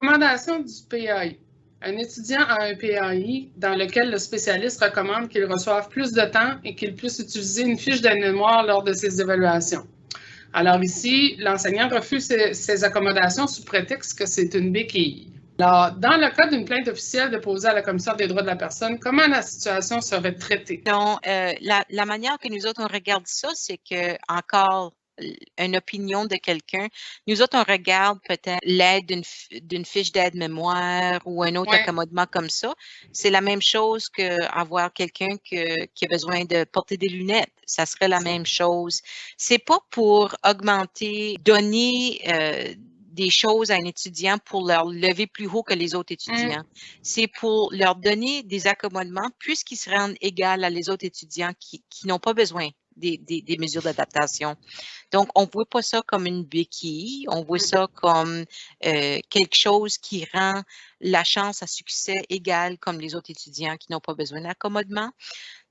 Recommandation du PAI. Un étudiant a un PAI dans lequel le spécialiste recommande qu'il reçoive plus de temps et qu'il puisse utiliser une fiche de mémoire lors de ses évaluations. Alors ici, l'enseignant refuse ces accommodations sous prétexte que c'est une béquille. Alors, dans le cas d'une plainte officielle déposée à la Commission des droits de la personne, comment la situation serait traitée? Donc, la manière que nous autres, on regarde ça, c'est que encore une opinion de quelqu'un. Nous autres, on regarde peut-être l'aide d'une fiche d'aide mémoire ou un autre accommodement comme ça. C'est la même chose qu'avoir quelqu'un qui a besoin de porter des lunettes. Ça serait la même chose. C'est pas pour augmenter, donner des choses à un étudiant pour leur lever plus haut que les autres étudiants. C'est pour leur donner des accommodements puisqu'ils se rendent égaux à les autres étudiants qui n'ont pas besoin des mesures d'adaptation. Donc, on ne voit pas ça comme une béquille, on voit ça comme quelque chose qui rend la chance à succès égale comme les autres étudiants qui n'ont pas besoin d'accommodement.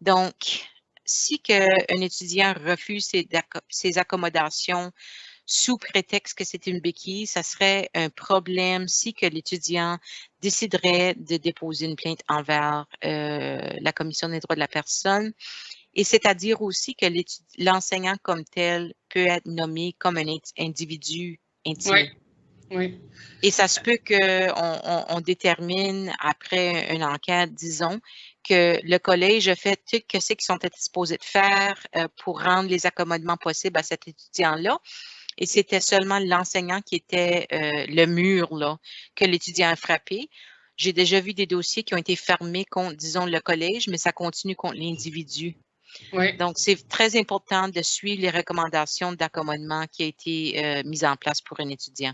Donc, si un étudiant refuse ces accommodations sous prétexte que c'est une béquille, ça serait un problème si que l'étudiant déciderait de déposer une plainte envers la Commission des droits de la personne. Et c'est-à-dire aussi que l'enseignant comme tel peut être nommé comme un individu intimidé. Oui. Et ça se peut qu'on détermine après une enquête, disons, que le collège a fait tout ce qu'ils sont supposés de faire pour rendre les accommodements possibles à cet étudiant-là. Et c'était seulement l'enseignant qui était le mur là, que l'étudiant a frappé. J'ai déjà vu des dossiers qui ont été fermés contre, disons, le collège, mais ça continue contre l'individu. Oui. Donc, c'est très important de suivre les recommandations d'accommodement qui a été mises en place pour un étudiant.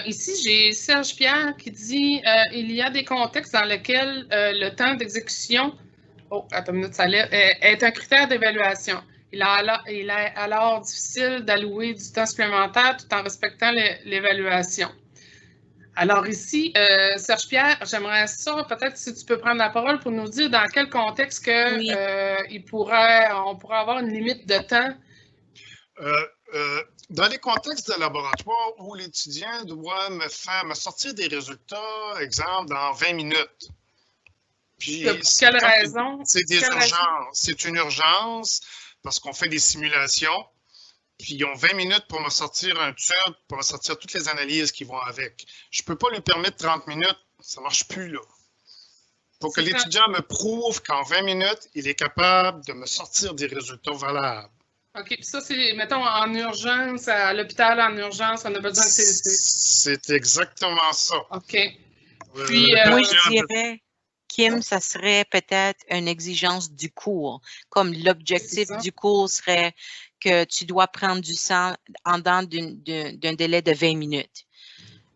Ici, j'ai Serge Pierre qui dit il y a des contextes dans lesquels le temps d'exécution est un critère d'évaluation. Il est alors difficile d'allouer du temps supplémentaire tout en respectant l'évaluation. Alors ici, Serge Pierre, j'aimerais ça, peut-être si tu peux prendre la parole pour nous dire dans quel contexte on pourrait avoir une limite de temps. Dans les contextes de laboratoire où l'étudiant doit me sortir des résultats, exemple, dans 20 minutes. Puis, pour quelle raison? C'est des urgences. C'est une urgence parce qu'on fait des simulations. Puis ils ont 20 minutes pour me sortir un tube, pour me sortir toutes les analyses qui vont avec. Je ne peux pas lui permettre 30 minutes, ça ne marche plus là. Pour que l'étudiant me prouve qu'en 20 minutes, il est capable de me sortir des résultats valables. OK, puis ça, c'est, mettons, en urgence, à l'hôpital, en urgence, on a besoin de CDC. C'est exactement ça. OK. Puis, moi, je dirais, Kim, ça serait peut-être une exigence du cours, comme l'objectif du cours serait que tu dois prendre du sang en dedans d'un délai de 20 minutes.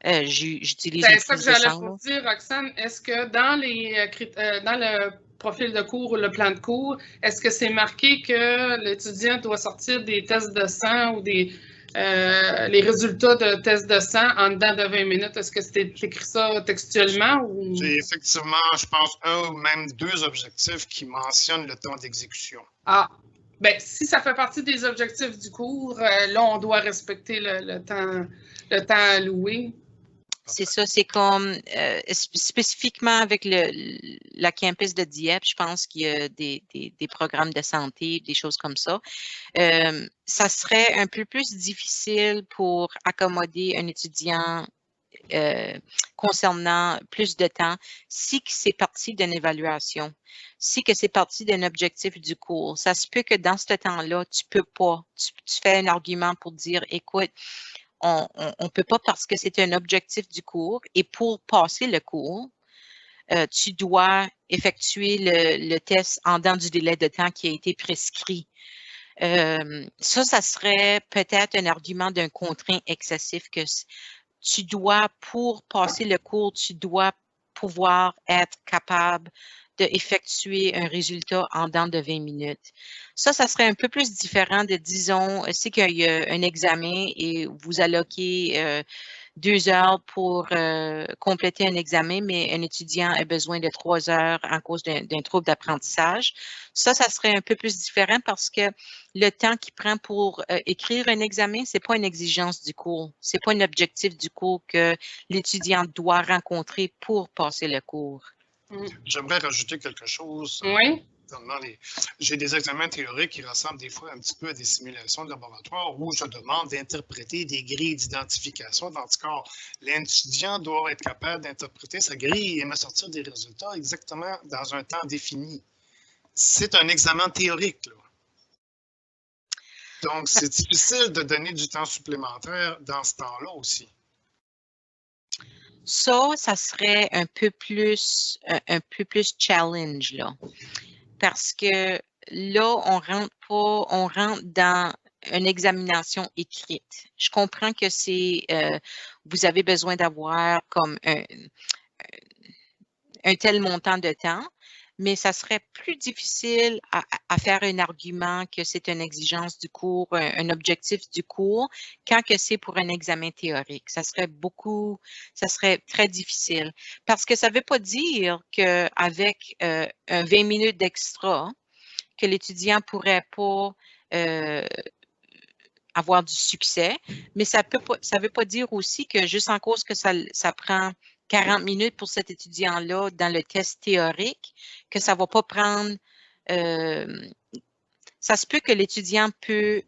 J'utilise c'est ça que j'allais vous dire, Roxane. Est-ce que dans le profil de cours ou le plan de cours, est-ce que c'est marqué que l'étudiant doit sortir des tests de sang ou les résultats de tests de sang en dedans de 20 minutes? Est-ce que c'est écrit ça textuellement? Ou... C'est effectivement, je pense, un ou même deux objectifs qui mentionnent le temps d'exécution. Ah, bien, si ça fait partie des objectifs du cours, là, on doit respecter le temps alloué. C'est ça, c'est comme spécifiquement avec la campus de Dieppe, je pense qu'il y a des programmes de santé, des choses comme ça. Ça serait un peu plus difficile pour accommoder un étudiant concernant plus de temps si c'est parti d'une évaluation, si que c'est parti d'un objectif du cours. Ça se peut que dans ce temps-là, tu peux pas, tu fais un argument pour dire, écoute, on ne peut pas parce que c'est un objectif du cours et pour passer le cours, tu dois effectuer le test en dedans du délai de temps qui a été prescrit. Ça serait peut-être un argument d'un contraint excessif que tu dois, pour passer le cours, tu dois pouvoir être capable d'effectuer un résultat en dedans de 20 minutes. Ça serait un peu plus différent de, disons, c'est qu'il y a un examen et vous alloquez 2 heures pour compléter un examen, mais un étudiant a besoin de 3 heures en cause d'un trouble d'apprentissage. Ça serait un peu plus différent parce que le temps qu'il prend pour écrire un examen, c'est pas une exigence du cours. C'est pas un objectif du cours que l'étudiant doit rencontrer pour passer le cours. J'aimerais rajouter quelque chose. Oui. J'ai des examens théoriques qui ressemblent des fois un petit peu à des simulations de laboratoire où je demande d'interpréter des grilles d'identification d'anticorps. L'étudiant doit être capable d'interpréter sa grille et me sortir des résultats exactement dans un temps défini. C'est un examen théorique, là. Donc, c'est difficile de donner du temps supplémentaire dans ce temps-là aussi. Ça serait un peu plus challenge, là. Parce que là, on rentre dans une examination écrite. Je comprends que vous avez besoin d'avoir comme un tel montant de temps, mais ça serait plus difficile à faire un argument que c'est une exigence du cours, un objectif du cours, quand que c'est pour un examen théorique. Ça serait très difficile. Parce que ça ne veut pas dire qu'avec 20 minutes d'extra, que l'étudiant ne pourrait pas avoir du succès, mais ça ne veut pas dire aussi que juste en cause que ça prend 40 minutes pour cet étudiant-là dans le test théorique, que ça ne va pas prendre... ça se peut que l'étudiant peut...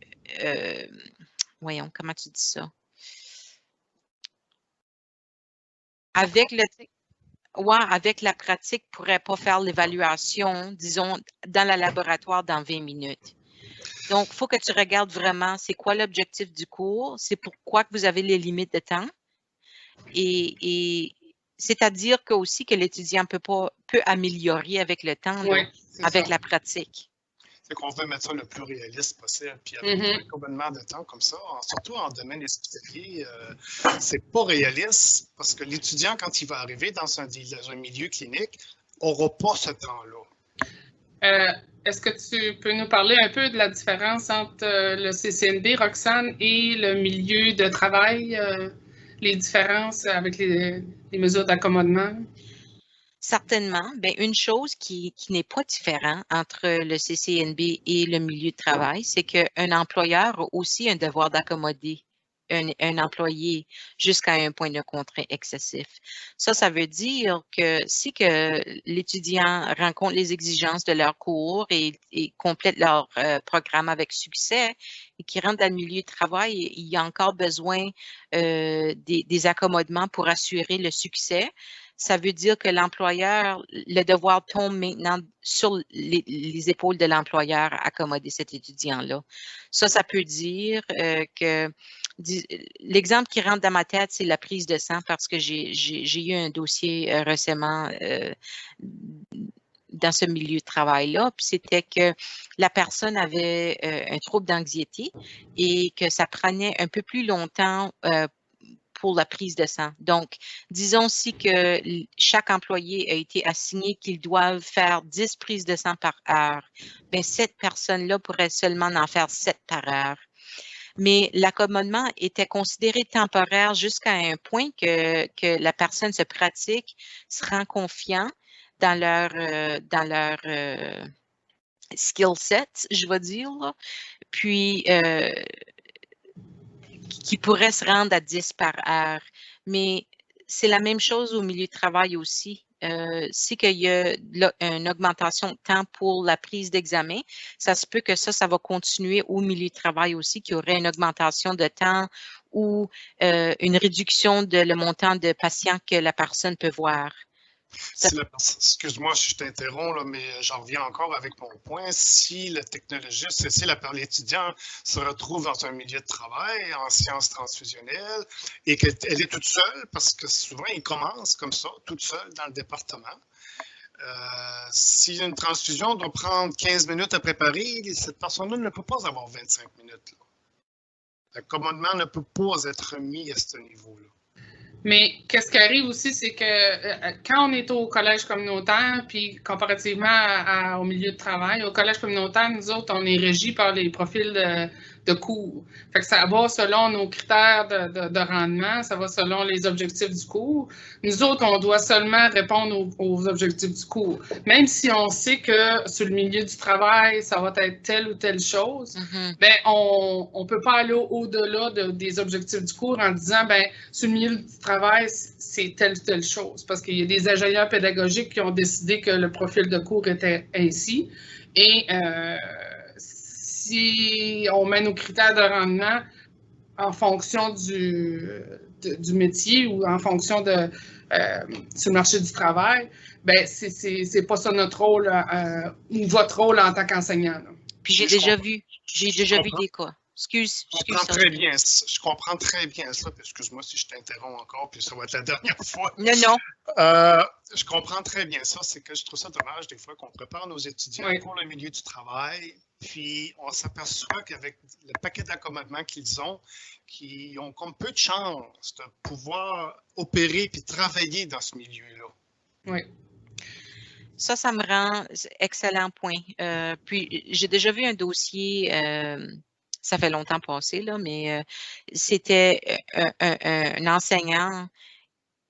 voyons, comment tu dis ça? Avec la pratique, ne pourrait pas faire l'évaluation, disons, dans le laboratoire dans 20 minutes. Donc, il faut que tu regardes vraiment c'est quoi l'objectif du cours, c'est pourquoi que vous avez les limites de temps. Et c'est-à-dire que aussi que l'étudiant peut améliorer avec le temps, oui, avec la pratique. C'est qu'on veut mettre ça le plus réaliste possible. Puis avec un accompagnement de temps comme ça, surtout en domaine hospitalier, c'est pas réaliste parce que l'étudiant, quand il va arriver dans un milieu clinique, n'aura pas ce temps-là. Est-ce que tu peux nous parler un peu de la différence entre le CCNB, Roxane, et le milieu de travail? Les différences avec les mesures d'accommodement? Certainement. Bien, une chose qui n'est pas différente entre le CCNB et le milieu de travail, c'est qu'un employeur a aussi un devoir d'accommoder un employé jusqu'à un point de contrainte excessif. Ça veut dire que si que l'étudiant rencontre les exigences de leur cours et complète leur programme avec succès et qui rentre dans le milieu de travail, il y a encore besoin des accommodements pour assurer le succès. Ça veut dire que l'employeur, le devoir tombe maintenant sur les épaules de l'employeur à accommoder cet étudiant-là. Ça peut dire que l'exemple qui rentre dans ma tête, c'est la prise de sang parce que j'ai eu un dossier récemment dans ce milieu de travail-là, puis c'était que la personne avait un trouble d'anxiété et que ça prenait un peu plus longtemps pour la prise de sang. Donc, disons si que chaque employé a été assigné qu'ils doivent faire 10 prises de sang par heure, bien, cette personne-là pourrait seulement en faire 7 par heure. Mais l'accommodement était considéré temporaire jusqu'à un point que la personne se pratique, se rend confiant dans leur skill set, je vais dire, là. Puis qui pourrait se rendre à 10 par heure. Mais c'est la même chose au milieu de travail aussi. Si qu'il y a une augmentation de temps pour la prise d'examen, ça se peut que ça va continuer au milieu de travail aussi, qu'il y aurait une augmentation de temps ou une réduction de le montant de patients que la personne peut voir. Excuse-moi si je t'interromps, là, mais j'en reviens encore avec mon point. Si le technologiste, si l'étudiant se retrouve dans un milieu de travail en sciences transfusionnelles et qu'elle est toute seule, parce que souvent, il commence comme ça, toute seule dans le département. Si une transfusion doit prendre 15 minutes à préparer, cette personne-là ne peut pas avoir 25 minutes. L'accommodement ne peut pas être mis à ce niveau-là. Mais qu'est-ce qui arrive aussi, c'est que quand on est au collège communautaire, puis comparativement au milieu de travail, au collège communautaire, nous autres, on est régis par les profils de cours. Fait que ça va selon nos critères de rendement, ça va selon les objectifs du cours. Nous autres, on doit seulement répondre aux objectifs du cours. Même si on sait que sur le milieu du travail, ça va être telle ou telle chose, ben on ne peut pas aller au-delà des objectifs du cours en disant, ben sur le milieu du travail, c'est telle ou telle chose. Parce qu'il y a des ingénieurs pédagogiques qui ont décidé que le profil de cours était ainsi. Et si on met nos critères de rendement en fonction du métier ou en fonction sur le marché du travail, ben c'est pas ça notre rôle ou votre rôle en tant qu'enseignant. Puis j'ai déjà vu des cas. Excuse. Je comprends très bien ça. Excuse-moi si je t'interromps encore, puis ça va être la dernière fois. Non. Je comprends très bien ça. C'est que je trouve ça dommage des fois qu'on prépare nos étudiants pour le milieu du travail, puis on s'aperçoit qu'avec le paquet d'accommodements qu'ils ont comme peu de chance de pouvoir opérer puis travailler dans ce milieu-là. Oui. Ça me rend excellent point. Puis j'ai déjà vu un dossier. Ça fait longtemps passé, là, mais c'était un enseignant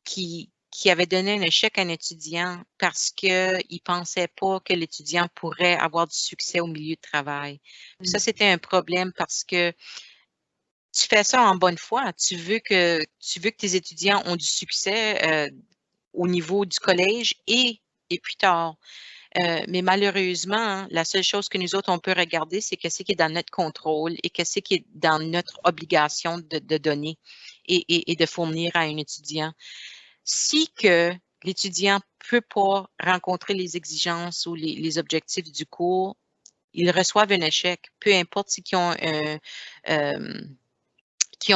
qui avait donné un échec à un étudiant parce qu'il ne pensait pas que l'étudiant pourrait avoir du succès au milieu de travail. Ça, c'était un problème parce que tu fais ça en bonne foi. Tu veux que tes étudiants ont du succès au niveau du collège et plus tard. Mais malheureusement, la seule chose que nous autres, on peut regarder, c'est qu'est-ce qui est dans notre contrôle et qu'est-ce qui est dans notre obligation de donner et de fournir à un étudiant. Si que l'étudiant ne peut pas rencontrer les exigences ou les objectifs du cours, ils reçoivent un échec, peu importe si qu'ils ont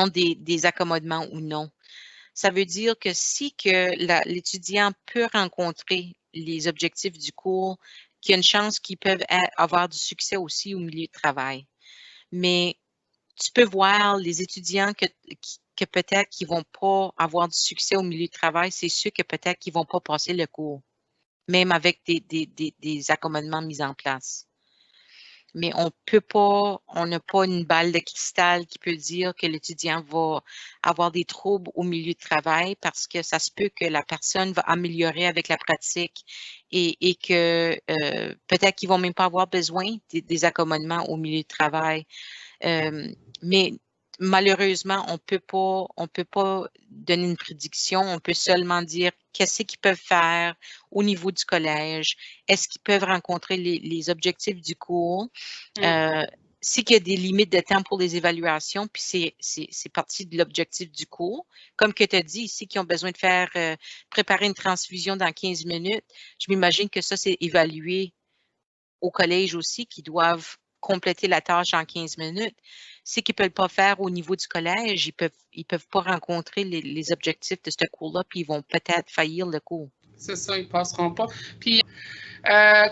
des accommodements ou non. Ça veut dire que si que l'étudiant peut rencontrer les objectifs du cours, qu'il y a une chance qu'ils peuvent avoir du succès aussi au milieu de travail. Mais tu peux voir les étudiants que peut-être qu'ils ne vont pas avoir du succès au milieu de travail, c'est sûr que peut-être qu'ils ne vont pas passer le cours, même avec des accommodements mis en place. Mais on n'a pas une balle de cristal qui peut dire que l'étudiant va avoir des troubles au milieu de travail parce que ça se peut que la personne va améliorer avec la pratique et que peut-être qu'ils ne vont même pas avoir besoin des accommodements au milieu de travail. Mais malheureusement, on peut pas donner une prédiction. On peut seulement dire qu'est-ce qu'ils peuvent faire au niveau du collège. Est-ce qu'ils peuvent rencontrer les objectifs du cours? C'est qu'il y a des limites de temps pour les évaluations, puis c'est partie de l'objectif du cours. Comme que tu as dit ici, qu'ils ont besoin de préparer une transfusion dans 15 minutes, je m'imagine que ça, c'est évalué au collège aussi, qui doivent compléter la tâche en 15 minutes. C'est qu'ils ne peuvent pas faire au niveau du collège, ils peuvent pas rencontrer les objectifs de ce cours-là, puis ils vont peut-être faillir le cours. C'est ça, ils ne passeront pas. Puis,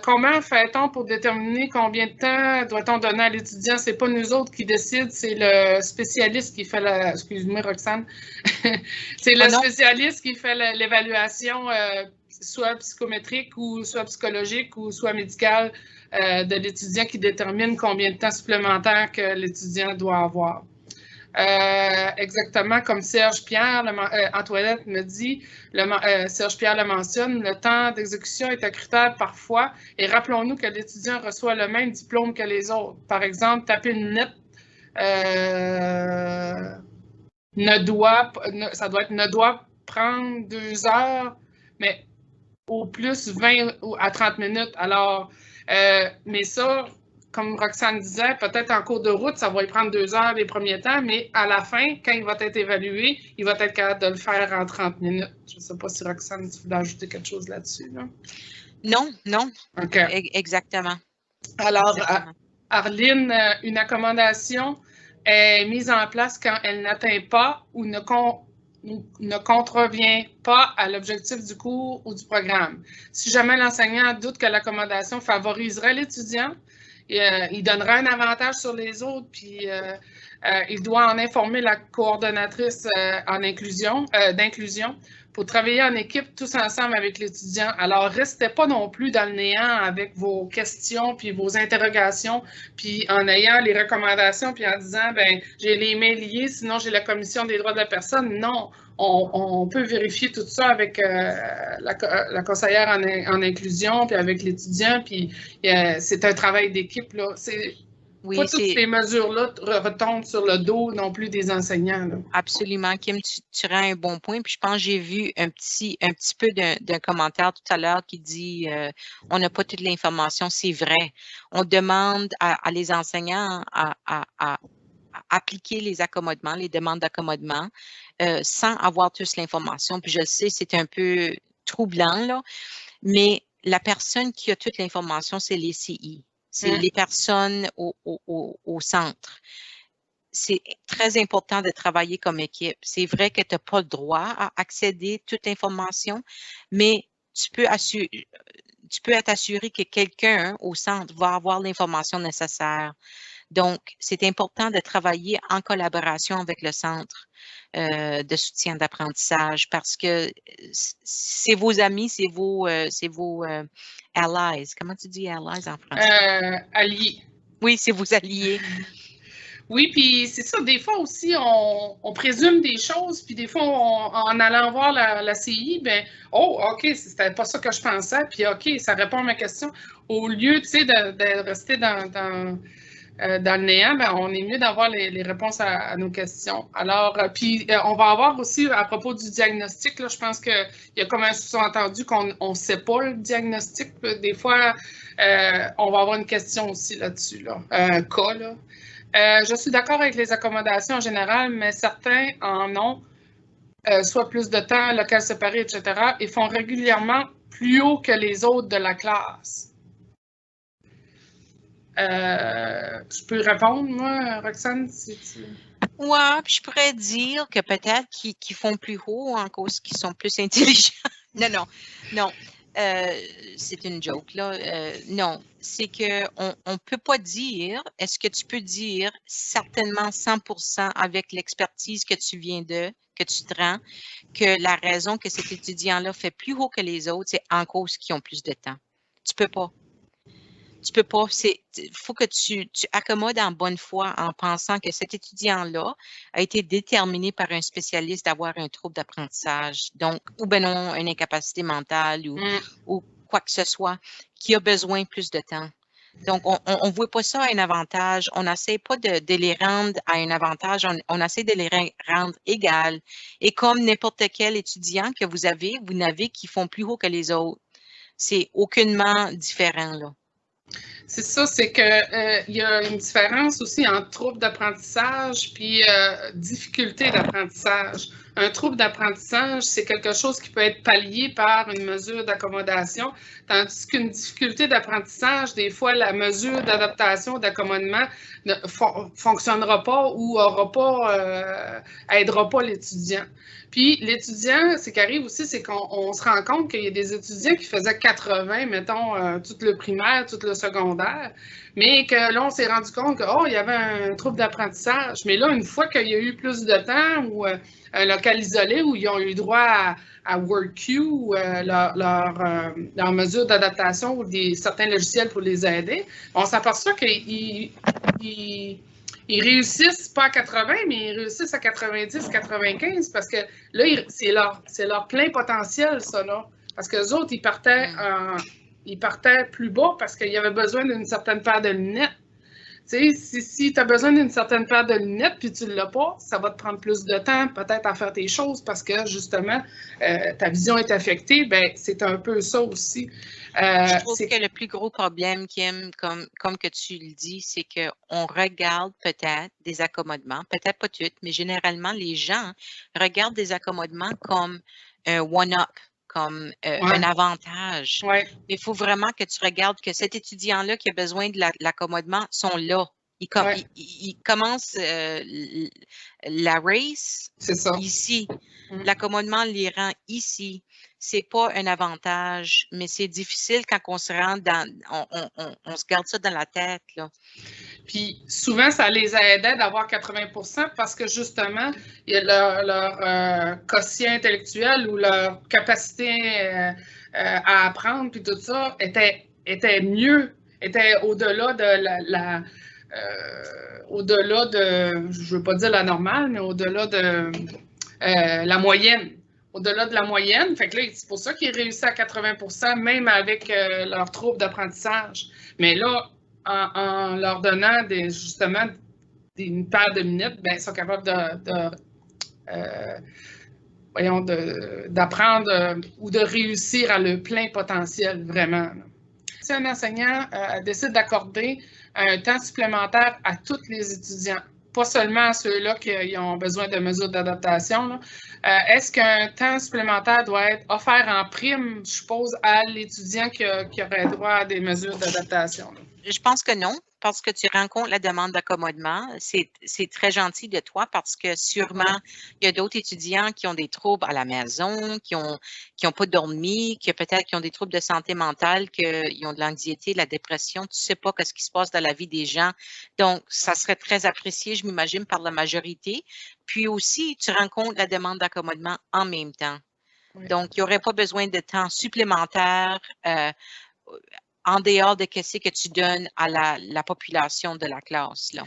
comment fait-on pour déterminer combien de temps doit-on donner à l'étudiant? Ce n'est pas nous autres qui décident, c'est le spécialiste qui fait la... Excuse-moi, Roxane. C'est le spécialiste qui fait l'évaluation, soit psychométrique ou soit psychologique ou soit médicale de l'étudiant qui détermine combien de temps supplémentaire que l'étudiant doit avoir. Exactement comme Serge Pierre, Antoinette me dit, Serge Pierre le mentionne, le temps d'exécution est un critère parfois et rappelons-nous que l'étudiant reçoit le même diplôme que les autres. Par exemple, taper une lettre ça doit être ne doit prendre 2 heures, mais au plus 20 à 30 minutes. Alors, mais ça, comme Roxane disait, peut-être en cours de route, ça va y prendre 2 heures les premiers temps, mais à la fin, quand il va être évalué, il va être capable de le faire en 30 minutes. Je ne sais pas si Roxane, tu voulais ajouter quelque chose là-dessus. Non. OK. Exactement. Alors, Arline, une accommodation est mise en place quand elle n'atteint pas ou ne contrevient pas à l'objectif du cours ou du programme. Si jamais l'enseignant doute que l'accommodation favoriserait l'étudiant, il donnera un avantage sur les autres, puis il doit en informer la coordonnatrice d'inclusion faut travailler en équipe tous ensemble avec l'étudiant. Alors, restez pas non plus dans le néant avec vos questions puis vos interrogations, puis en ayant les recommandations, puis en disant, ben j'ai les mains liées, sinon j'ai la commission des droits de la personne. Non, on peut vérifier tout ça avec la conseillère en inclusion, puis avec l'étudiant, puis c'est un travail d'équipe, là. Oui, pas toutes ces mesures-là retombent sur le dos non plus des enseignants, là. Absolument. Kim, tu rends un bon point. Puis je pense que j'ai vu un petit peu d'un commentaire tout à l'heure qui dit on n'a pas toute l'information. C'est vrai. On demande à les enseignants à appliquer les accommodements, les demandes d'accommodement, sans avoir tous l'information. Puis je le sais, c'est un peu troublant, là, mais la personne qui a toute l'information, c'est les CI. C'est les personnes au centre. C'est très important de travailler comme équipe. C'est vrai que tu n'as pas le droit à accéder à toute l'information, mais tu peux être assuré que quelqu'un au centre va avoir l'information nécessaire. Donc, c'est important de travailler en collaboration avec le centre de soutien d'apprentissage parce que c'est vos amis, c'est vos allies. Comment tu dis allies en français? Alliés. Oui, c'est vos alliés. Oui, puis c'est ça, des fois aussi, on présume des choses, puis des fois, en allant voir la CI, ben, oh, OK, c'était pas ça que je pensais, puis OK, ça répond à ma question. Au lieu, tu sais, de rester dans le néant, ben, on est mieux d'avoir les réponses à nos questions. Alors, puis on va avoir aussi, à propos du diagnostic, là, je pense qu'il y a comme un sous-entendu qu'on ne sait pas le diagnostic. Des fois, on va avoir une question aussi là-dessus, là, un cas, là. Je suis d'accord avec les accommodations en général, mais certains en ont, soit plus de temps, local séparé, etc., et font régulièrement plus haut que les autres de la classe. Je peux répondre, moi, Roxane, si tu... Oui, puis je pourrais dire que peut-être qu'ils font plus haut en cause qu'ils sont plus intelligents. Non. C'est une joke, là. Non, c'est qu'on ne peut pas dire, est-ce que tu peux dire certainement 100% avec l'expertise que tu te rends, que la raison que cet étudiant-là fait plus haut que les autres, c'est en cause qu'ils ont plus de temps. Tu peux pas. Tu peux pas, il faut que tu accommodes en bonne foi en pensant que cet étudiant-là a été déterminé par un spécialiste d'avoir un trouble d'apprentissage, donc, ou ben non, une incapacité mentale ou quoi que ce soit, qui a besoin plus de temps. Donc, on ne voit pas ça à un avantage. On n'essaie pas de les rendre à un avantage. On essaie de les rendre égales. Et comme n'importe quel étudiant que vous n'avez qui font plus haut que les autres. C'est aucunement différent, là. C'est ça, c'est qu'il y a une différence aussi entre trouble d'apprentissage puis difficulté d'apprentissage. Un trouble d'apprentissage, c'est quelque chose qui peut être pallié par une mesure d'accommodation, tandis qu'une difficulté d'apprentissage, des fois, la mesure d'adaptation, d'accommodement ne fonctionnera pas ou aidera pas l'étudiant. Puis l'étudiant, ce qui arrive aussi, c'est qu'on se rend compte qu'il y a des étudiants qui faisaient 80, mettons, tout le primaire, tout le secondaire, mais que là, on s'est rendu compte qu'il y avait un trouble d'apprentissage. Mais là, une fois qu'il y a eu plus de temps ou un local isolé où ils ont eu droit à WorkQ ou leur mesure d'adaptation ou certains logiciels pour les aider, on s'aperçoit qu'ils réussissent pas à 80, mais ils réussissent à 90, 95 parce que là, c'est leur plein potentiel, ça, là. Parce qu'eux autres, ils partaient plus bas parce qu'il y avait besoin d'une certaine paire de lunettes. Tu sais, si tu as besoin d'une certaine paire de lunettes puis tu ne l'as pas, ça va te prendre plus de temps peut-être à faire tes choses parce que justement, ta vision est affectée. Bien, c'est un peu ça aussi. Je trouve que le plus gros problème, Kim, comme que tu le dis, c'est qu'on regarde peut-être des accommodements, peut-être pas toutes, mais généralement, les gens regardent des accommodements comme un one-up, comme un avantage. Ouais. Mais il faut vraiment que tu regardes que cet étudiant-là qui a besoin de l'accommodement sont là. Ils commencent la race ici. L'accommodement les rend ici. C'est pas un avantage, mais c'est difficile quand on se rend on se garde ça dans la tête, là. Puis souvent, ça les aidait d'avoir 80% parce que justement, leur quotient intellectuel ou leur capacité à apprendre, puis tout ça, était mieux, était au-delà de au-delà de, je veux pas dire la normale, mais au-delà de la moyenne. Au-delà de la moyenne. Fait que là, c'est pour ça qu'ils réussissent à 80%, même avec leurs troubles d'apprentissage. Mais là, en leur donnant justement une paire de minutes, ben, ils sont capables d'apprendre ou de réussir à le plein potentiel, vraiment. Si un enseignant décide d'accorder un temps supplémentaire à tous les étudiants, pas seulement à ceux-là qui ont besoin de mesures d'adaptation, est-ce qu'un temps supplémentaire doit être offert en prime, je suppose, à l'étudiant qui aurait droit à des mesures d'adaptation? Je pense que non, parce que tu rencontres la demande d'accommodement. C'est très gentil de toi parce que sûrement, il y a d'autres étudiants qui ont des troubles à la maison, qui ont pas dormi, qui peut-être qui ont des troubles de santé mentale, qui ont de l'anxiété, de la dépression. Tu ne sais pas ce qui se passe dans la vie des gens. Donc, ça serait très apprécié, je m'imagine, par la majorité. Puis aussi, tu rencontres la demande d'accommodement en même temps. Oui. Donc, il n'y aurait pas besoin de temps supplémentaire en dehors de ce que tu donnes à la population de la classe, là.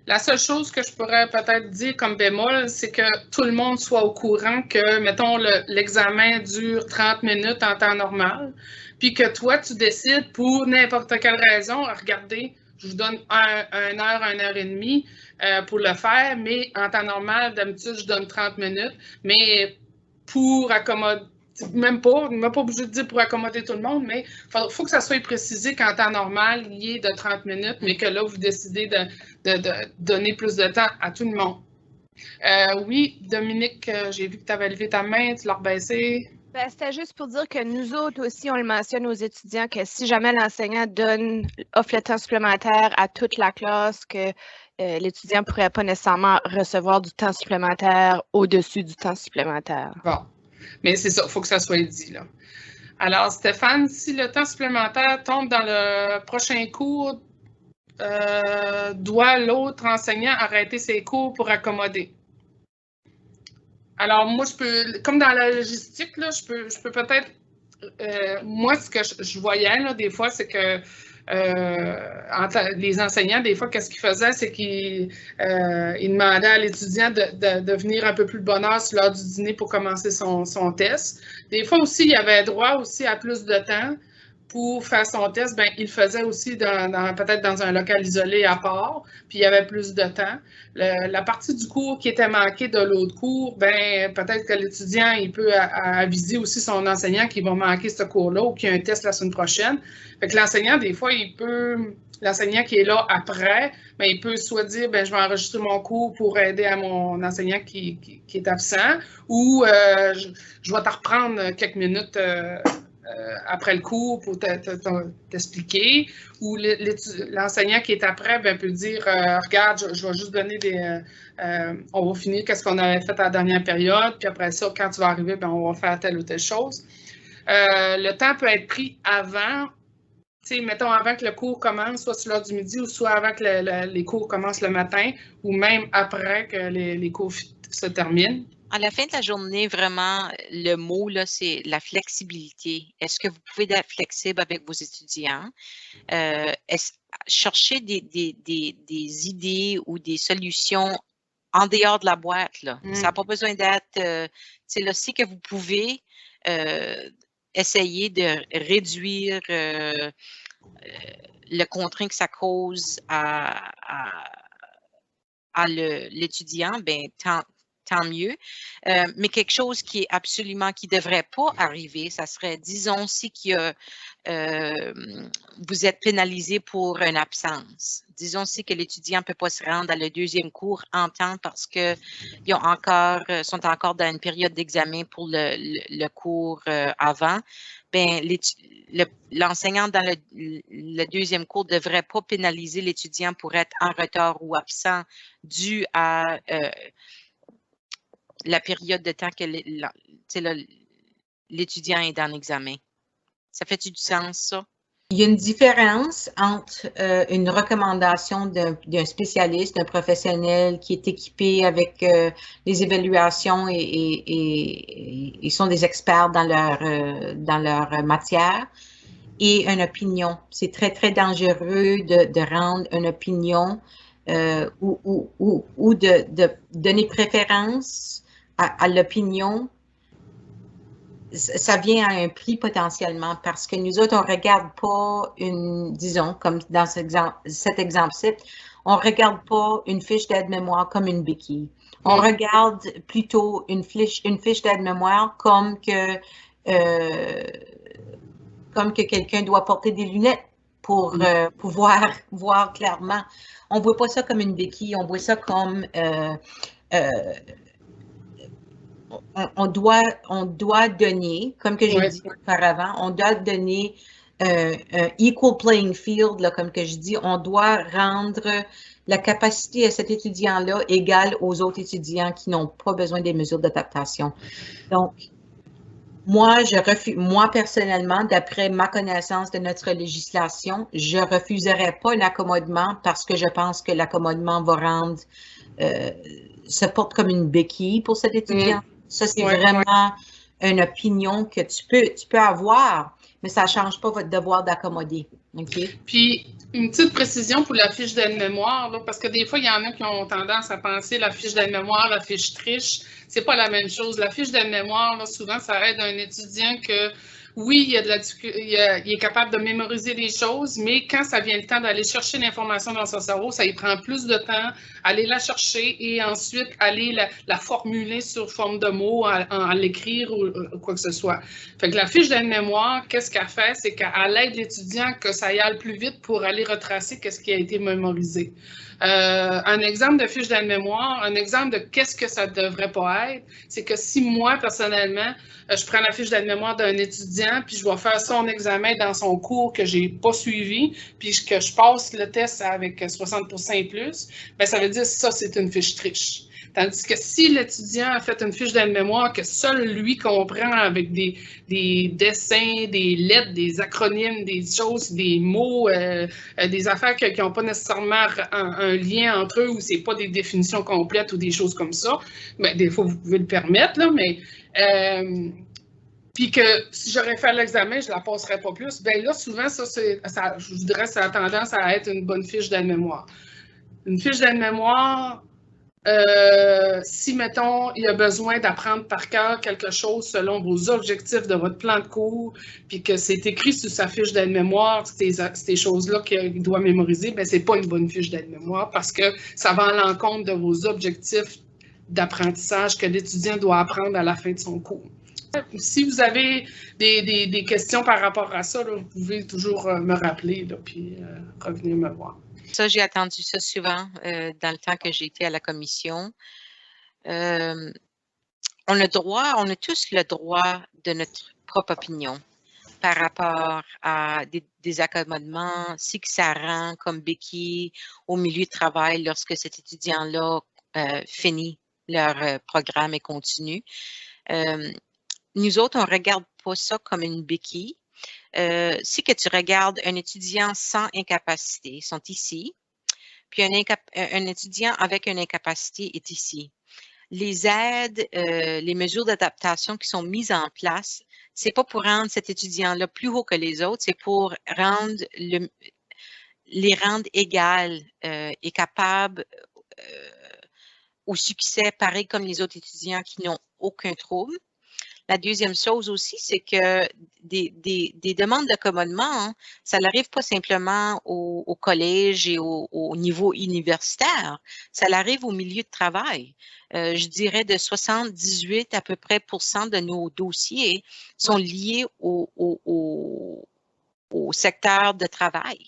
La seule chose que je pourrais peut-être dire comme bémol, c'est que tout le monde soit au courant que, mettons, l'examen dure 30 minutes en temps normal, puis que toi, tu décides pour n'importe quelle raison, regardez, je vous donne une heure et demie pour le faire, mais en temps normal, d'habitude, je donne 30 minutes, mais pour accommoder, même pas obligé de dire pour accommoder tout le monde, mais il faut que ça soit précisé qu'en temps normal, il y est de 30 minutes, mais que là, vous décidez de donner plus de temps à tout le monde. Oui, Dominique, j'ai vu que tu avais levé ta main, tu l'as rebaissée. Ben, c'était juste pour dire que nous autres aussi, on le mentionne aux étudiants que si jamais l'enseignant offre le temps supplémentaire à toute la classe, que l'étudiant ne pourrait pas nécessairement recevoir du temps supplémentaire au-dessus du temps supplémentaire. Bon. Mais c'est ça, il faut que ça soit dit, là. Alors, Stéphane, si le temps supplémentaire tombe dans le prochain cours, doit l'autre enseignant arrêter ses cours pour accommoder? Alors, moi, je peux, comme dans la logistique, là, je peux peut-être, moi, ce que je voyais, là, des fois, c'est que les enseignants, des fois, qu'est-ce qu'ils faisaient, c'est qu'ils demandaient à l'étudiant de venir un peu plus de bonne heure sur l'heure du dîner pour commencer son test. Des fois aussi, il avait droit aussi à plus de temps pour faire son test. Bien, il le faisait aussi peut-être dans un local isolé à part, puis il y avait plus de temps. La partie du cours qui était manquée de l'autre cours, bien, peut-être que l'étudiant, il peut aviser aussi son enseignant qu'il va manquer ce cours-là ou qu'il y a un test la semaine prochaine. Fait que l'enseignant, des fois, l'enseignant qui est là après, bien, il peut soit dire, bien, je vais enregistrer mon cours pour aider à mon enseignant qui est absent, ou je vais te reprendre quelques minutes après le cours pour t'expliquer, ou l'enseignant qui est après bien, peut dire regarde, je vais juste donner on va finir qu'est-ce qu'on avait fait à la dernière période, puis après ça, quand tu vas arriver, bien, on va faire telle ou telle chose. Le temps peut être pris avant, mettons avant que le cours commence, soit sur l'heure du midi ou soit avant que les cours commencent le matin, ou même après que les cours se terminent. À la fin de la journée, vraiment, le mot, là, c'est la flexibilité. Est-ce que vous pouvez être flexible avec vos étudiants? Chercher des idées ou des solutions en dehors de la boîte, là. Ça n'a pas besoin d'être... c'est là, si que vous pouvez essayer de réduire le contraint que ça cause à l'étudiant, bien, tant mieux. Mais quelque chose qui est absolument, qui ne devrait pas arriver, ça serait, disons, si vous êtes pénalisé pour une absence. Disons si que l'étudiant ne peut pas se rendre à le deuxième cours en temps parce qu'ils sont encore dans une période d'examen pour le cours avant. Bien, l'enseignant dans le deuxième cours ne devrait pas pénaliser l'étudiant pour être en retard ou absent dû à la période de temps que l'étudiant est dans l'examen. Ça fait-tu du sens, ça? il y a une différence entre une recommandation d'un spécialiste, d'un professionnel qui est équipé avec les évaluations et sont des experts dans leur matière, et une opinion. C'est très, très dangereux de rendre une opinion ou de donner préférence à l'opinion. Ça vient à un prix potentiellement parce que nous autres, on ne regarde pas disons, comme dans cet exemple-ci, on ne regarde pas une fiche d'aide-mémoire comme une béquille. On regarde plutôt une fiche d'aide-mémoire comme que quelqu'un doit porter des lunettes pour pouvoir voir clairement. On ne voit pas ça comme une béquille, on voit ça comme on doit donner, comme que j'ai dit auparavant, on doit donner un equal playing field, là, comme que je dis, on doit rendre la capacité à cet étudiant-là égale aux autres étudiants qui n'ont pas besoin des mesures d'adaptation. Donc, moi, personnellement, d'après ma connaissance de notre législation, je refuserais pas l'accommodement parce que je pense que l'accommodement va rendre, se porte comme une béquille pour cet étudiant. Ça, c'est vraiment une opinion que tu peux avoir, mais ça ne change pas votre devoir d'accommoder. Okay? Puis, une petite précision pour la fiche d'aide-mémoire, parce que des fois, il y en a qui ont tendance à penser la fiche d'aide-mémoire, la fiche triche, c'est pas la même chose. La fiche d'aide-mémoire, souvent, ça aide un étudiant que, oui, il est capable de mémoriser les choses, mais quand ça vient le temps d'aller chercher l'information dans son cerveau, ça y prend plus de temps, aller la chercher et ensuite aller la formuler sous forme de mots, à l'écrire ou quoi que ce soit. Fait que la fiche d'aide-mémoire, qu'est-ce qu'elle fait? C'est qu'elle aide l'étudiant que ça y aille plus vite pour aller retracer qu'est-ce qui a été mémorisé. Un exemple de fiche d'aide-mémoire, un exemple de qu'est-ce que ça ne devrait pas être, c'est que si moi, personnellement, je prends la fiche d'aide-mémoire d'un étudiant, puis je vais faire son examen dans son cours que je n'ai pas suivi, puis que je passe le test avec 60% et plus, bien, ça veut dire que ça, c'est une fiche triche. Tandis que si l'étudiant a fait une fiche d'aide-mémoire que seul lui comprend avec des dessins, des lettres, des acronymes, des choses, des mots, des affaires qui n'ont pas nécessairement un lien entre eux ou ce n'est pas des définitions complètes ou des choses comme ça, bien, des fois, vous pouvez le permettre, là, mais puis que si j'aurais fait l'examen, je ne la passerais pas plus, bien là, souvent, je dirais ça a tendance à être une bonne fiche d'aide-mémoire. Une fiche d'aide-mémoire, si, mettons, il y a besoin d'apprendre par cœur quelque chose selon vos objectifs de votre plan de cours, puis que c'est écrit sur sa fiche d'aide-mémoire, ces choses-là qu'il doit mémoriser, bien, ce n'est pas une bonne fiche d'aide-mémoire parce que ça va à l'encontre de vos objectifs d'apprentissage que l'étudiant doit apprendre à la fin de son cours. Si vous avez des questions par rapport à ça, là, vous pouvez toujours me rappeler, là, puis revenir me voir. Ça, j'ai entendu ça souvent dans le temps que j'ai été à la commission. On a tous le droit de notre propre opinion par rapport à des accommodements, si que ça rend comme béquille au milieu de travail lorsque cet étudiant-là finit leur programme et continue. Nous autres, on ne regarde pas ça comme une béquille. Si que tu regardes un étudiant sans incapacité, ils sont ici, puis un étudiant avec une incapacité est ici. Les aides, les mesures d'adaptation qui sont mises en place, c'est pas pour rendre cet étudiant-là plus haut que les autres, c'est pour les rendre égales et capables au succès, pareil comme les autres étudiants qui n'ont aucun trouble. La deuxième chose aussi, c'est que des demandes d'accommodement, hein, ça n'arrive pas simplement au collège et au niveau universitaire, ça arrive au milieu de travail. Je dirais de 78 à peu près % de nos dossiers sont liés au secteur de travail.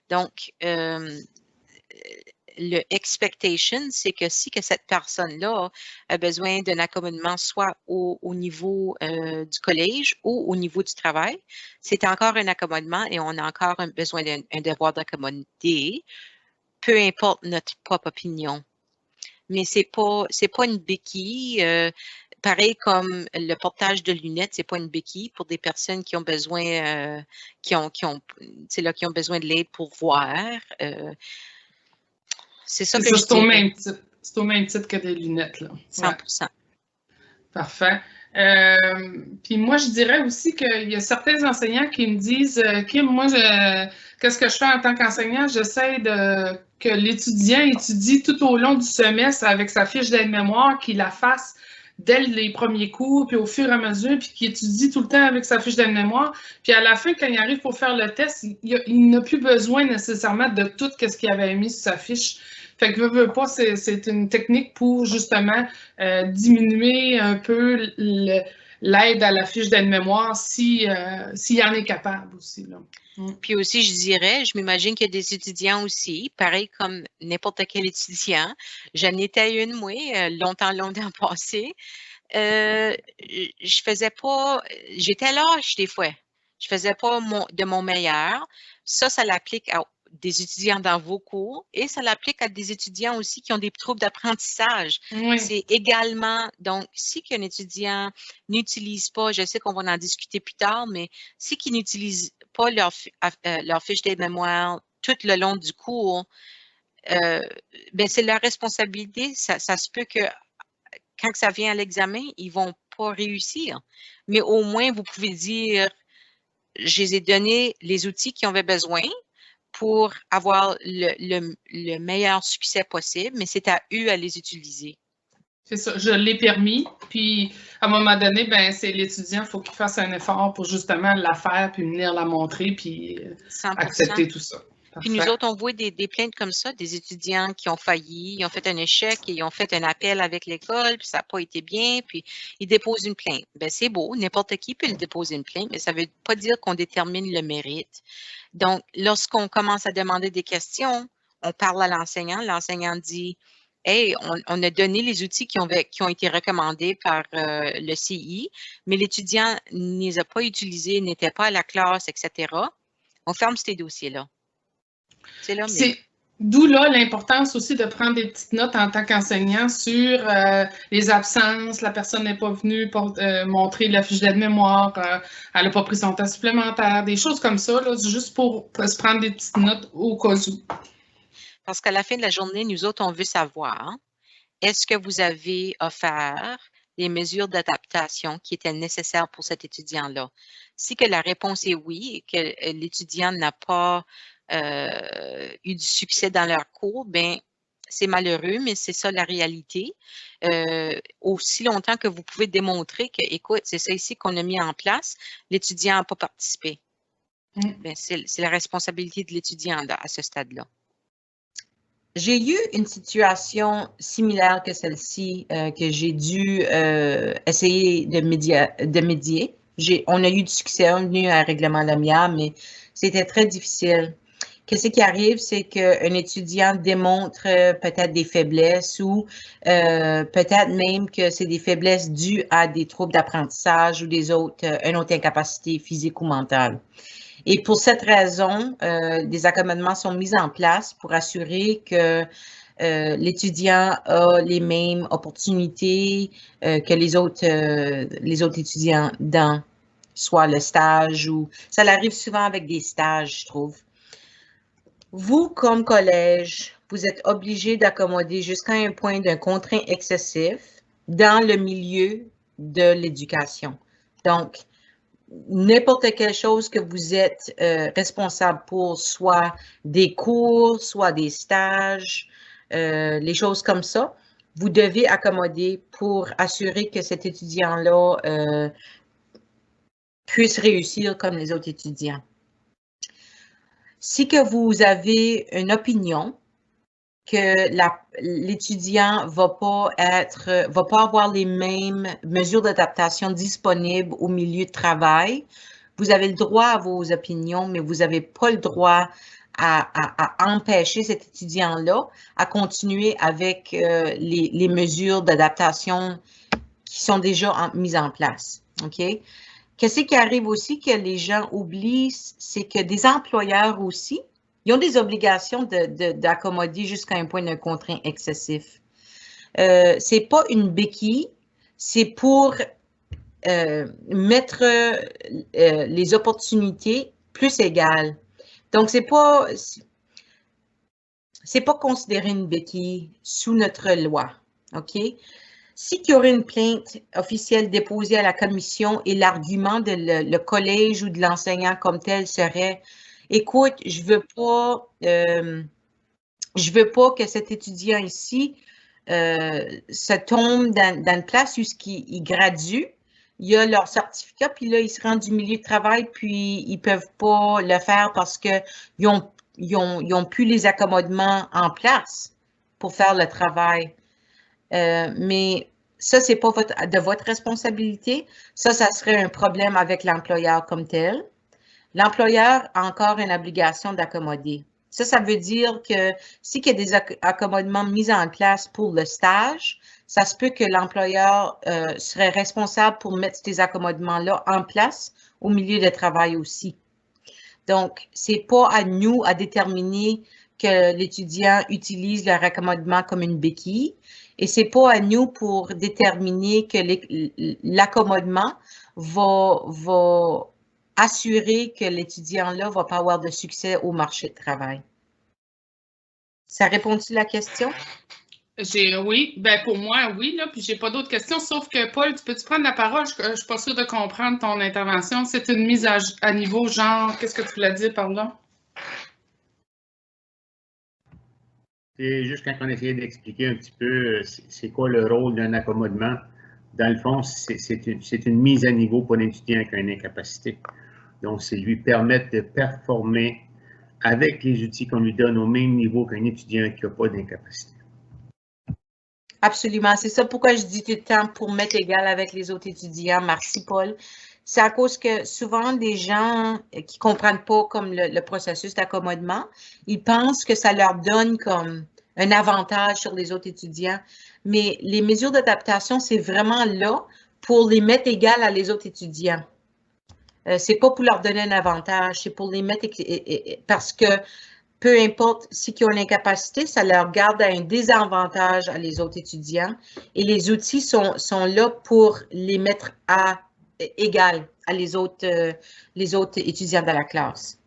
Donc, le expectation, c'est que si que cette personne-là a besoin d'un accommodement soit au niveau du collège ou au niveau du travail, c'est encore un accommodement et on a encore besoin d'un devoir d'accommoder, peu importe notre propre opinion. Mais c'est pas une béquille. pareil comme le portage de lunettes, c'est pas une béquille pour des personnes qui ont besoin, qui ont besoin de l'aide pour voir. C'est ça que je dirais. C'est au même titre que des lunettes, là. 100%. Ouais. Parfait. Puis moi, je dirais aussi qu'il y a certains enseignants qui me disent Kim, moi, qu'est-ce que je fais en tant qu'enseignant? J'essaie que l'étudiant étudie tout au long du semestre avec sa fiche d'aide-mémoire, qu'il la fasse dès les premiers cours, puis au fur et à mesure, puis qu'il étudie tout le temps avec sa fiche d'aide-mémoire. Puis à la fin, quand il arrive pour faire le test, il n'a plus besoin nécessairement de tout ce qu'il avait mis sur sa fiche. Fait que veux pas, c'est une technique pour justement diminuer un peu l'aide à la fiche d'aide-mémoire s'il en est capable aussi, là. Puis aussi, je dirais, je m'imagine qu'il y a des étudiants aussi, pareil comme n'importe quel étudiant. J'en étais une, moi, longtemps passé. Je faisais pas, j'étais lâche des fois. Je faisais pas de mon meilleur. Ça l'applique à des étudiants dans vos cours et ça l'applique à des étudiants aussi qui ont des troubles d'apprentissage. Oui. C'est également, donc, si qu'un étudiant n'utilise pas, je sais qu'on va en discuter plus tard, mais si qu'ils n'utilisent pas leur fiche d'aide-mémoire tout le long du cours, ben c'est leur responsabilité. Ça se peut que quand ça vient à l'examen, ils ne vont pas réussir. Mais au moins, vous pouvez dire, je les ai donné les outils qu'ils avaient besoin pour avoir le meilleur succès possible, mais c'est à eux à les utiliser. C'est ça, je l'ai permis, puis à un moment donné, ben c'est l'étudiant, il faut qu'il fasse un effort pour justement la faire, puis venir la montrer, puis 100%. accepter tout ça. Puis nous autres, on voit des plaintes comme ça, des étudiants qui ont failli, ils ont fait un échec, et ils ont fait un appel avec l'école, puis ça n'a pas été bien, puis ils déposent une plainte. Ben c'est beau, n'importe qui peut le déposer une plainte, mais ça ne veut pas dire qu'on détermine le mérite. Donc, lorsqu'on commence à demander des questions, on parle à l'enseignant dit « Hey, on a donné les outils qui ont été recommandés par le CI, mais l'étudiant ne les a pas utilisés, n'était pas à la classe, etc. » On ferme ces dossiers-là. C'est là, mais... D'où là l'importance aussi de prendre des petites notes en tant qu'enseignant sur les absences, la personne n'est pas venue pour montrer la fiche d'aide-mémoire, elle n'a pas pris son temps supplémentaire, des choses comme ça, là, juste pour se prendre des petites notes au cas où. Parce qu'à la fin de la journée, nous autres, on veut savoir, est-ce que vous avez offert les mesures d'adaptation qui étaient nécessaires pour cet étudiant-là? Si que la réponse est oui et que l'étudiant n'a pas eu du succès dans leur cours, bien, c'est malheureux, mais c'est ça la réalité. Aussi longtemps que vous pouvez démontrer que, écoute, c'est ça ici qu'on a mis en place, l'étudiant n'a pas participé. Bien, c'est la responsabilité de l'étudiant à ce stade-là. J'ai eu une situation similaire que celle-ci que j'ai dû essayer de médier. On a eu du succès, on est venu à un règlement amiable, mais c'était très difficile. Qu'est-ce qui arrive, c'est qu'un étudiant démontre peut-être des faiblesses ou peut-être même que c'est des faiblesses dues à des troubles d'apprentissage ou une autre incapacité physique ou mentale. Et pour cette raison, des accommodements sont mis en place pour assurer que l'étudiant a les mêmes opportunités que les autres étudiants dans soit le stage ou... Ça arrive souvent avec des stages, je trouve. Vous, comme collège, vous êtes obligé d'accommoder jusqu'à un point d'un contraint excessif dans le milieu de l'éducation. Donc, n'importe quelle chose que vous êtes responsable pour, soit des cours, soit des stages, les choses comme ça, vous devez accommoder pour assurer que cet étudiant-là puisse réussir comme les autres étudiants. Si que vous avez une opinion que l'étudiant va pas avoir les mêmes mesures d'adaptation disponibles au milieu de travail, vous avez le droit à vos opinions, mais vous n'avez pas le droit à empêcher cet étudiant-là à continuer avec les mesures d'adaptation qui sont déjà mises en place. OK? Qu'est-ce qui arrive aussi que les gens oublient, c'est que des employeurs aussi, ils ont des obligations d'accommoder jusqu'à un point d'un contraint excessif. C'est pas une béquille, c'est pour mettre les opportunités plus égales. Donc, c'est pas considéré une béquille sous notre loi, OK? Si il y aurait une plainte officielle déposée à la commission et l'argument de le collège ou de l'enseignant comme tel serait, écoute, je veux pas que cet étudiant ici se tombe dans une place où il gradue, il a leur certificat, puis là, ils se rendent du milieu de travail, puis ils peuvent pas le faire parce qu'ils ont plus les accommodements en place pour faire le travail. Mais ça, c'est pas de votre responsabilité. Ça serait un problème avec l'employeur comme tel. L'employeur a encore une obligation d'accommoder. Ça veut dire que s'il y a des accommodements mis en place pour le stage, ça se peut que l'employeur serait responsable pour mettre ces accommodements-là en place au milieu de travail aussi. Donc, c'est pas à nous à déterminer que l'étudiant utilise le raccommodement comme une béquille et c'est pas à nous pour déterminer que l'accommodement va assurer que l'étudiant-là va pas avoir de succès au marché de travail. Ça répond-tu à la question? Oui, ben pour moi, oui, là, puis j'ai pas d'autres questions, sauf que Paul, peux-tu prendre la parole? Je suis pas sûre de comprendre ton intervention. C'est une mise à niveau, genre, qu'est-ce que tu voulais dire, pardon? C'est juste quand on essayait d'expliquer un petit peu c'est quoi le rôle d'un accommodement. Dans le fond, c'est une mise à niveau pour l'étudiant avec une incapacité. Donc, c'est lui permettre de performer avec les outils qu'on lui donne au même niveau qu'un étudiant qui n'a pas d'incapacité. Absolument. C'est ça pourquoi je dis tout le temps pour mettre égal avec les autres étudiants. Merci, Paul. C'est à cause que souvent, des gens qui ne comprennent pas comme le processus d'accommodement, ils pensent que ça leur donne comme un avantage sur les autres étudiants. Mais les mesures d'adaptation, c'est vraiment là pour les mettre égal à les autres étudiants. C'est pas pour leur donner un avantage, c'est pour les mettre parce que peu importe si ils ont une incapacité, ça leur garde à un désavantage à les autres étudiants et les outils sont là pour les mettre à égal à les autres étudiants de la classe.